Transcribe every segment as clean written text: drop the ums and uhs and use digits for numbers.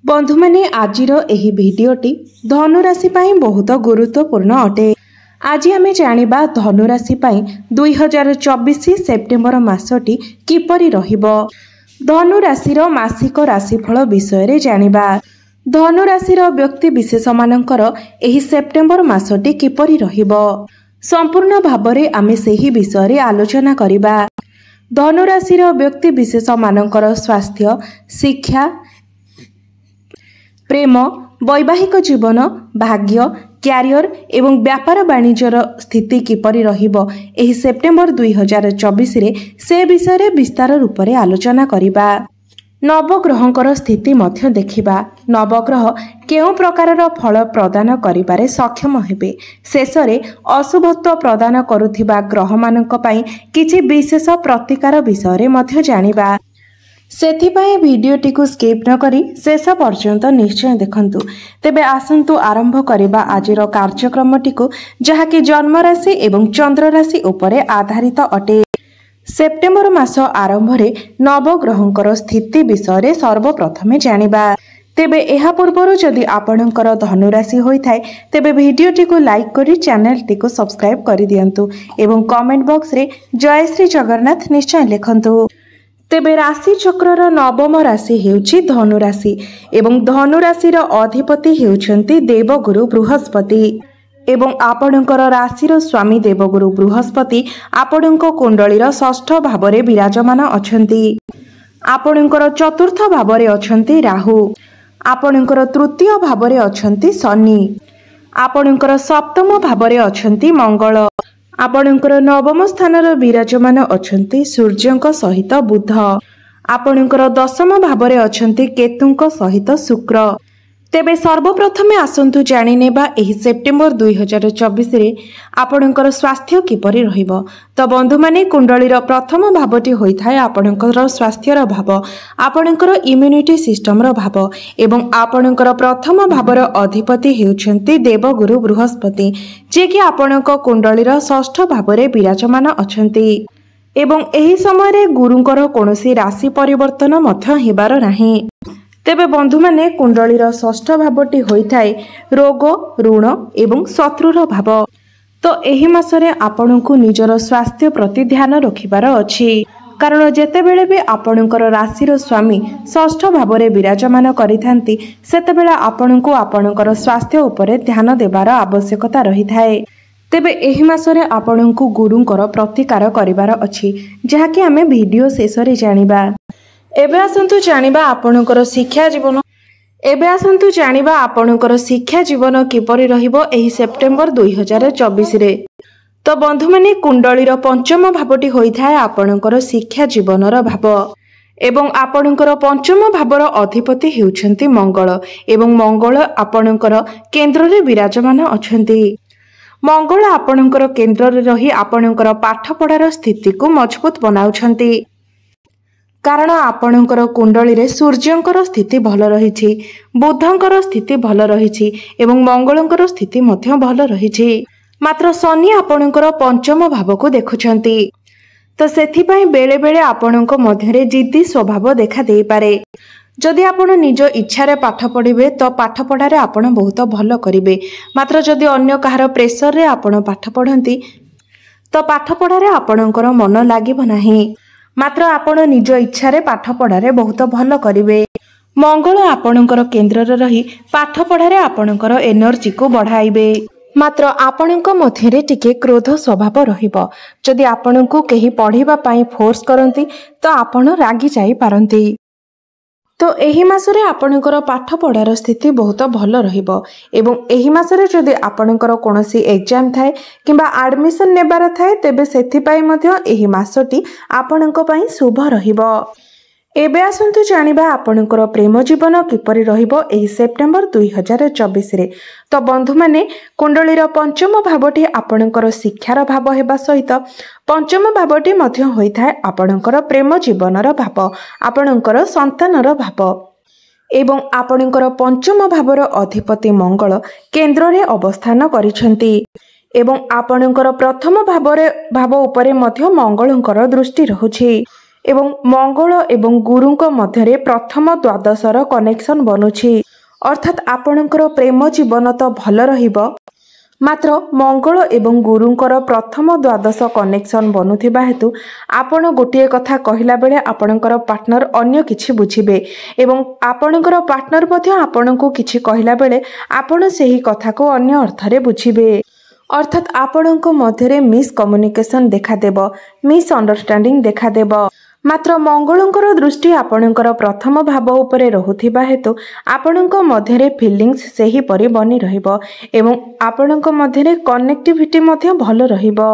बंधु माने आजिर एही भिडियोटी धनुराशि पाई बहुत गुरुत्वपूर्ण अटे। आज आमे जानिबा धनुराशि पाई 2024 सेप्टेम्बर मासटी किपरि रहिबो। धनुराशिर मासिक राशिफल विषय रे जानिबा। धनुराशिर व्यक्ति विशेष मानकर एही सेप्टेम्बर मासटी किपरि रहिबो संपूर्ण भाबरे आमे सेही विषय रे आलोचना करिबा। धनुराशिर व्यक्ति विशेष मानकर स्वास्थ्य, शिक्षा, प्रेम, वैवाहिक जीवन, भाग्य, क्यारियर एवं व्यापार वाणिज्यर स्थिति किपरि रहिबो एही सेप्टेम्बर 2024 रे से विषय रे विस्तार रूप रे आलोचना करिबा। नवग्रहंकर स्थिति मध्य देखिबा। नवग्रह केउ प्रकारर फल प्रदान करिबारे सक्षम हेबे। शेषरे अशुभत्व प्रदान करुथिबा ग्रह मानक पई किछि विशेष प्रतिकार विषय रे मध्य जानिबा। सेथिपाई भिडियोटी को स्किप न करी शेष पर्यंत निश्चय देखंतु। तेबे आसंतु आरंभ करिबा आजिर कार्यक्रमटी को, जहाकि जन्म राशि एवं चंद्र राशि उपरे आधारित अटे। सेप्टेम्बर मास आरंभ रे नवग्रहंकर स्थिति विषय रे सर्वप्रथमे जानिबा। तेबे एहा पूर्वरु जदि आपणकर धनुराशि होइथाय तेबे भिडियोटी को लाइक करी चैनल टी को सब्सक्राइब करि दियंतु एवं कमेंट बॉक्स रे जय श्री जगन्नाथ निश्चय लिखंतु। तेबे राशि चक्रर नवम राशि हेउछि धनुराशि एवं धनुराशिर अधिपति हेउछन्ति देवगुरु बृहस्पति एवं आपणकर राशिर स्वामी देवगुरु बृहस्पति आपणक कुंडलीर षष्ठ भावरे विराजमान अछन्ति। आपणकर चतुर्थ भावरे अछन्ति राहु, आपणकर तृतीय भावरे अछन्ति शनि, आपणकर सप्तम भावरे अछन्ति मंगल, आपणकर नवम स्थानर विराजमान अछन्ति सूर्यंक सहित बुध, आपणकर दशम भावरे अछन्ति केतुंक सहित शुक्र। तेबे सर्वप्रथमे आसंतु जानि नेबा एही सेप्टेम्बर 2024 रे आपणकर स्वास्थ्य किपरि रहिबो। तो बंधु माने कुंडलीर प्रथम भावटी होइथाय आपणकर स्वास्थ्यर भाव, आपणकर इम्यूनिटी सिस्टमर भाव एवं आपणकर प्रथम भावर अधिपति हेउछन्ति देवगुरु बृहस्पति, जे कि आपणक कुंडलीर षष्ठ भावरे विराजमान अछन्ति एवं एही समय रे गुरुंकर कोनोसी राशि परिवर्तन मध्य हेबार नाही। तेबे बंधु माने कुंडलीर षष्ठ भावटी होइथाय रोग, ऋण एवं शत्रुर भाव। तो एही मासरे आपणकु निजर स्वास्थ्य प्रति ध्यान रखिबार अछि, कारण जेतेबेले भी आपणकर राशिर स्वामी षष्ठ भावरे विराजमान करिथांती सेतेबेले आपणकु आपणकर स्वास्थ्य उपरे ध्यान देबार आवश्यकता रहिथाय। तेबे एही मासरे आपणकु गुरुंकर प्रतिकार करिबार अछि, जहाकि आमे भिडियो शेषरे जानिबा। एबे आसंतु जानिबा आपणकर शिक्षा जीवन। एबे आसंतु जानिबा आपणकर शिक्षा जीवन किपरि रहिबो एही सेप्टेम्बर 2024 रे। तो बंधु माने कुंडलीर पंचम भावटी होइथाय आपणकर शिक्षा जीवनर भाव एवं आपणकर पंचम भावर अधिपति हेउछन्ति मंगल एवं मंगल आपणकर केंद्र रे विराजमान अछन्ति। मंगल आपणकर केंद्र रे रही आपणकर पाठ पढ़ार स्थिति को मजबूत बनाउछन्ति, कारण आपणकर कुंडली रे सूर्यंकर स्थिति भल रहिछि, बुधंकर स्थिति भल रहिछि एवं मंगलंकर स्थिति मध्य भल रहिछि। मात्र शनि आपणकर पंचम भाव को देखुछन्ति। तो सेथिपाई बेले बेले आपणक मध्यरे जिद्दी स्वभाव देखा देई पारे। जदि आपण निज इच्छा रे पाठ पढ़िबे तो पाठ पढ़ारे आपण बहुत भल करिवे। मात्र जदि अन्य काहार प्रेशर रे आपण पाठ पढ़ंती तो पाठ पढ़ारे आपणकर मन लागिब नाही। मात्र आपण निज इच्छा रे पाठ पढ़ारे बहुत भल करिवे। मंगल आपणकर केंद्र रे रही पाठ पढ़ारे आपणकर एनर्जी को बढ़ाइबे। मात्र आपणक मध्यरे टिके क्रोध स्वभाव रहिबो। जदि आपणको केही पढ़िबा पई फोर्स करंती तो आपण रागी जाई पारंती। तो एही मासरे आपणकर पाठ पढ़ार स्थिति बहुत भल रहिबो एवं एही मासरे जदि आपणकर कोनोसी एग्जाम थाए किंबा एडमिशन नेबार थाए तेबे सेथिपाई मध्य एही मासटी आपणक पई शुभ रहिबो। एबे आसंतु जानिबा आपणकर प्रेम जीवन किपरि रहिबो एही सेप्टेम्बर 2024 रे। तो बंधु माने कुंडलीर पंचम भावटी आपणकर शिक्षार भाव हेबा सहित पंचम भावटी मध्य होइथाय आपणकर प्रेम जीवनर भाव, आपणकर संतानर भाव एवं आपणकर पंचम भावर अधिपति मंगल केंद्र रे अवस्थान करिसंती एवं आपणकर प्रथम भाव उपरे मध्य मंगलंकर दृष्टि रहुछि एवं मंगल एवं गुरुଙ୍କ ମଧ୍ୟରେ प्रथम द्वादशर कनेक्शन बनुछि अर्थात आपणकर प्रेम जीवन तो भल रहिबो मात्र मंगल एवं गुरुंकर प्रथम द्वादश कनेक्शन बनुथिबा हेतु आपण गोटे कथा कहिला बेले आपणकर पार्टनर अन्य किछि बुझिबे एवं आपणकर पार्टनर मध्ये आपणको किछि कहिला बेले आपण सेही कथा को अन्य अर्थरे बुझिबे अर्थात आपणको मध्यरे मिस कम्युनिकेशन देखा देबो मिस अंडरस्टैंडिंग देखा देबो मात्र मंगलंकर दृष्टि आपणकर प्रथम भाव उपरे रहुथिबा हेतु आपणक मध्यरे फीलिंग्स सेही परि बनी रहिबो एवं आपणक मध्यरे कनेक्टिविटी मध्ये भल रहिबो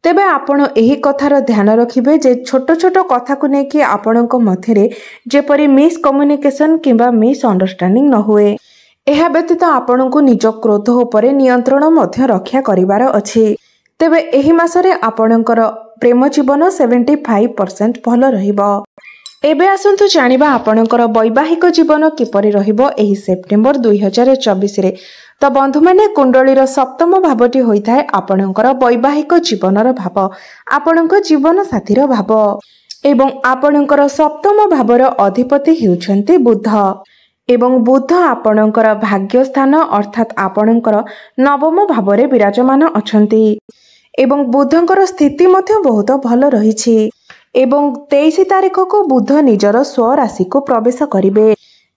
तेबे आपण एही कथार ध्यान रखिबे जे छोट छोट कथा को नेकी आपणक मध्यरे जेपरि मिस कम्युनिकेशन किंबा मिस अंडरस्टैंडिंग न हुए एहा व्यतीत आपणको निज क्रोध उपरे नियंत्रण मध्य रक्षा करिवार अछि तेबे एही मासरे आपणकर प्रेम जीवन 75% भल रहिबो एबे आसंतु जानिबा आपणकर वैवाहिक जीवन किपरि रहिबो एही सेप्टेम्बर 2024 रे तो बंधु माने कुंडलीर सप्तम भावटी होइथाय आपणकर वैवाहिक जीवनर भाव आपणक जीवन साथीर भाव एवं आपणकर सप्तम भावर अधिपति हेउछन्ति बुध एवं बुध आपणकर भाग्य स्थान अर्थात आपणकर नवम भावरे विराजमान अछन्ति एवं बुधंकर स्थिति मध्य बहुत भल रहिछि एवं 23 तारिख को बुध निजर स्व राशि को प्रवेश करिवे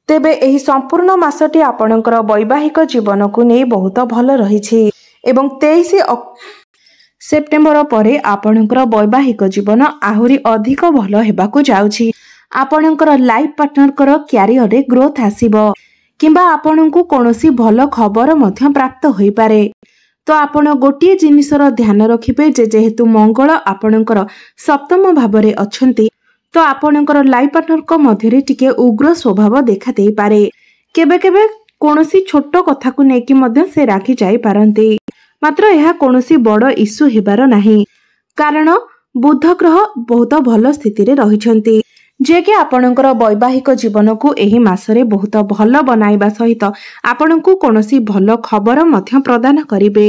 तेबे एही संपूर्ण मासटी आपणकर वैवाहिक जीवन को नै बहुत भल रहिछि एवं 23 सेप्टेम्बर परे आपणकर वैवाहिक जीवन आहुरी अधिक भल हेबाकू जाउछि आपणकर लाइफ पार्टनरकर क्यारियर रे ग्रोथ आसीबो किंबा आपणको कोनोसी भल खबर मध्य प्राप्त होई पारे तो आपण गोटे जिनिसर ध्यान रखिबे जे जेहेतु मंगल आपणकर सप्तम भावरे अछंती तो आपणकर लाइफ पार्टनर को मध्यरे टिके उग्र स्वभाव देखा देई पारे केबे केबे कोनोसी छोट कथा को नेकी मध्य से राखी जाई पारंती मात्र यह कोनोसी बड़ इश्यू हेबार नाही कारण बुध ग्रह बहुत भल स्थिति रे रहिछंती जे कि आपणकर वैवाहिक जीवन को एही मासरे बहुत भल बनाइबा सहित आपणको कोनोसी भल खबर मध्य प्रदान करिवे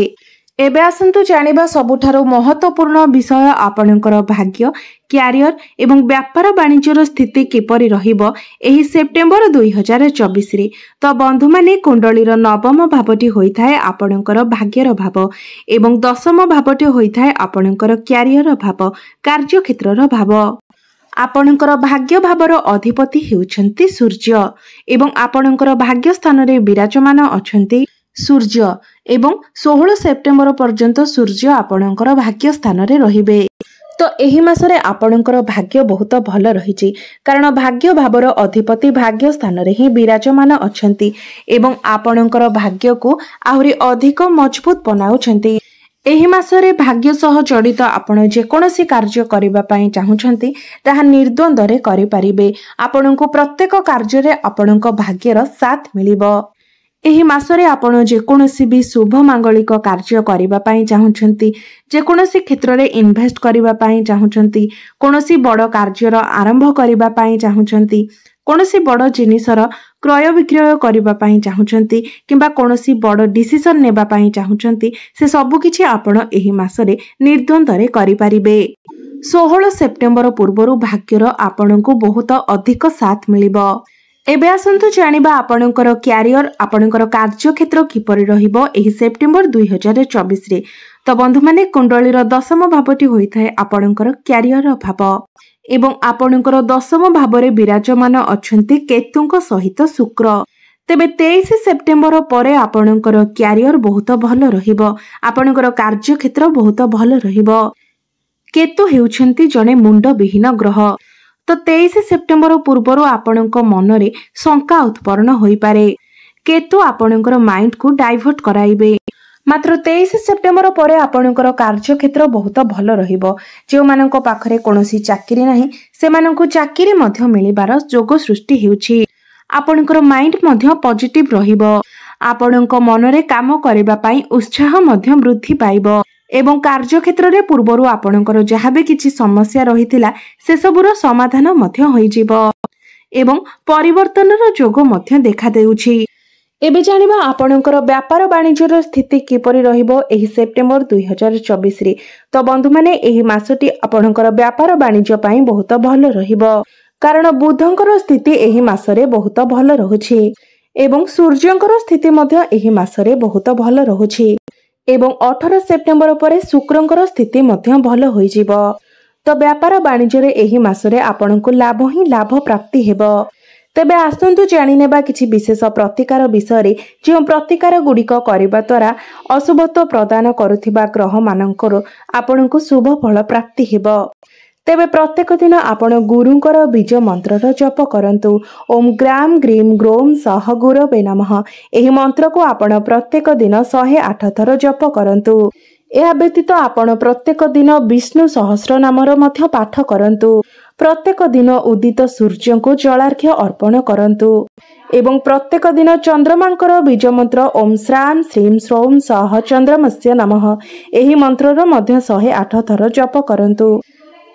एबे आसंतु जानिबा सबुठारो महत्वपूर्ण विषय आपणकर भाग्य क्यारियर एवं व्यापार वाणिज्यर स्थिति किपरि रहिबो एही सेप्टेम्बर 2024 रे तो बंधु माने कुंडलीर नवम भावटी होइथाय आपणकर भाग्यर भाव एवं दशम भावटी होइथाय आपणकर क्यारियर भाव कार्य क्षेत्रर भाव आपणकर भाग्य भावर अधिपति हेउछन्ति सूर्य एवं आपणकर भाग्य स्थान रे विराजमान अछन्ति सूर्य एवं 16 सेप्टेम्बर पर्यंत सूर्य आपणकर भाग्य स्थान रे रहिबे तो एही मासरे आपणकर भाग्य बहुत भल रहिछि कारण भाग्य भावर अधिपति भाग्य स्थान रे ही विराजमान अछन्ति एवं आपणकर भाग्य को आहुरी अधिक मजबूत बनाउछन्ति एही मासरे भाग्य सह जड़ित आपण जेकोसी कार्य करिबा पई चाहुछन्ति ताहा निर्द्वंद रे करि परिबे आपणको प्रत्येक कार्य रे आपणको भाग्यर साथ मिलिबो एही मासरे आपण जेकोसी भी शुभ मांगलिक कार्य करिबा पई चाहुछन्ति जेकोसी क्षेत्र रे इन्वेस्ट करिबा पई चाहुछन्ति कोनोसी बड़ कार्यर आरंभ करिबा पई चाहुछन्ति कोनोसी बड़ जिनिसर क्रय विक्रय करिबा पई चाहुछन्ति किंबा कोनोसी बड़ डिसिजन नेबा पई चाहुछन्ति से सब किछि आपण एही मासरे निर्द्वंद रे करि परिबे 16 सेप्टेम्बर पूर्वरु भाग्यर आपणको बहुत अधिक साथ मिलिबो एबे आसंतु जानिबा आपणकर क्यारियर आपणकर कार्य क्षेत्र किपरि रहिबो एही सेप्टेम्बर 2024 रे तो बंधु माने कुंडलीर दशम भावटी होइथाय आपणकर क्यारियर भाव एवं आपणकर दशम भावरे विराजमान अछंती केतुंक सहित शुक्र तेबे 23 सेप्टेम्बर परे आपणकर क्यारियर बहुत भल रहिबो आपणकर कार्य क्षेत्र बहुत भल रहिबो केतु हेउछंती जने मुंड विहीन ग्रह तो 23 सेप्टेम्बर पूर्वरु आपणक मनरे शंका उत्पन्न होई पारे केतु आपणकर माइंड को डाइवर्ट कराइबे मात्र 23 सेप्टेम्बर परे आपणकर कार्य क्षेत्र बहुत भल रहिबो जे मानक पाखरे कोनोसी चाकरी नाही से मानक चाकरी मध्य मिलिबार जोग सृष्टि हेउछि आपणकर माइंड मध्य पॉजिटिव रहिबो आपणक मनरे काम करिबा पई उत्साह मध्य वृद्धि पाइबो एवं कार्य क्षेत्र रे पूर्वरु आपणकर जहाबे किछि समस्या रहिथिला से सबुर समाधान मध्य होई जिवो एवं परिवर्तनर जोग मध्य देखा देउछि एबे जानिबा आपणकर व्यापार वाणिज्यर स्थिति किपरि रहिबो एही सेप्टेम्बर 2024 रे। तो बंधु माने एही मासटी आपणकर व्यापार वाणिज्य पई बहुत भल रहिबो, कारण बुधंकर स्थिति एही मासरे बहुत भल रहुछि एवं सूर्यंकर स्थिति मध्य एही मासरे बहुत भल रहुछि एवं 18 सेप्टेम्बर परे शुक्रंकर स्थिति मध्य भल होई जिवो। तो व्यापार वाणिज्य एही मासरे आपणको लाभ ही लाभ प्राप्ति हेबो। तेबे आसंतु जानि नेबा किछि विशेष प्रतिकार विषय जो प्रतिकार गुड़िक करबा द्वारा अशुभत्व प्रदान करुथिबा ग्रह मानकर आपणको शुभ फल प्राप्ति हेबो। तेबे प्रत्येक दिन आपण गुरुंकर बीज मंत्रर जप करंतु। ओम ग्राम ग्रीम ग्रोम सह गुरवे नमः। एही मंत्र को आपण प्रत्येक दिन 108 थर जप करंतु। यह व्यतीत आपण प्रत्येक दिन विष्णु सहस्र नामर मध्य पाठ करंतु। प्रत्येक दिन उदित सूर्य को जलार्घ्य अर्पण करंतु एवं प्रत्येक दिन चंद्रमांकर बीज मंत्र ओम श्राम श्रीम श्रौम सह चंद्रमस्य नमः एही मंत्रर मध्य 108 थर जप करंतु।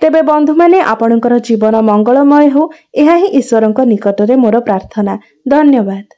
तेबे बंधु माने आपणकर जीवन मंगलमय हो, यह ही ईश्वरଙ୍କ निकटरे मोर प्रार्थना। धन्यवाद।